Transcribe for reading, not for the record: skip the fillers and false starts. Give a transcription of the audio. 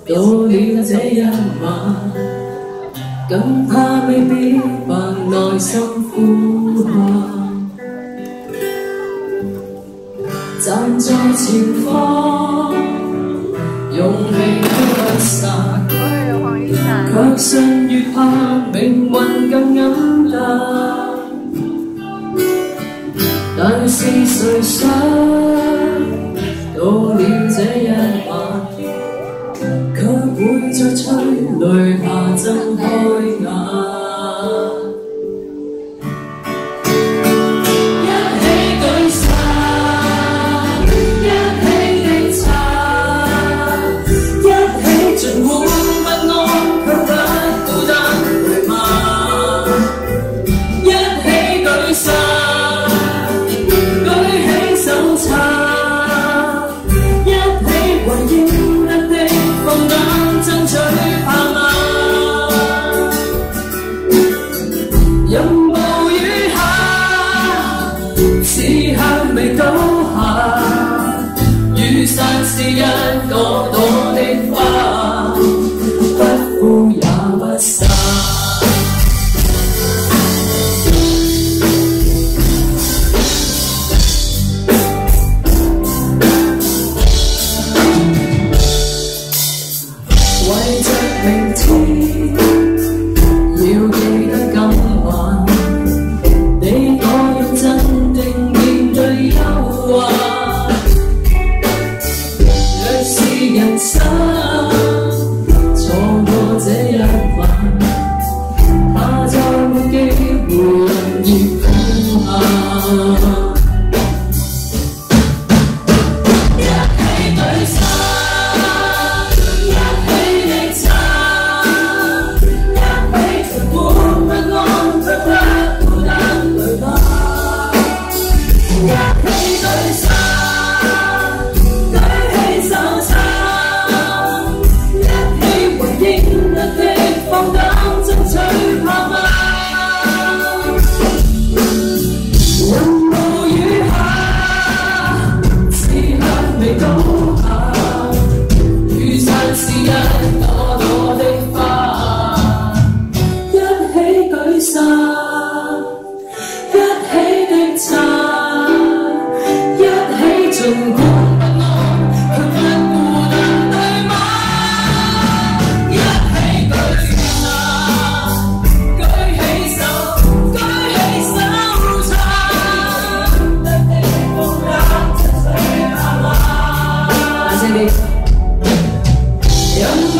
到了這一晚，更怕未必白內心呼喊，站在前方，勇氣不散，卻信越怕命運更黯淡。但是誰想到了這一晚，卻會在催淚下睜開眼。任暴雨下，此刻未倒下，雨傘是一朵朵的花，不枯也不散。為着明天，要記得今晚，你我用鎮定面對憂患。若是人生錯過這一晚，怕再沒機會能熱苦下。盡管不安，卻不孤單，對嗎？一起舉手，舉起手，舉起手撐，一起放膽真水下嗎？大聲啲！任務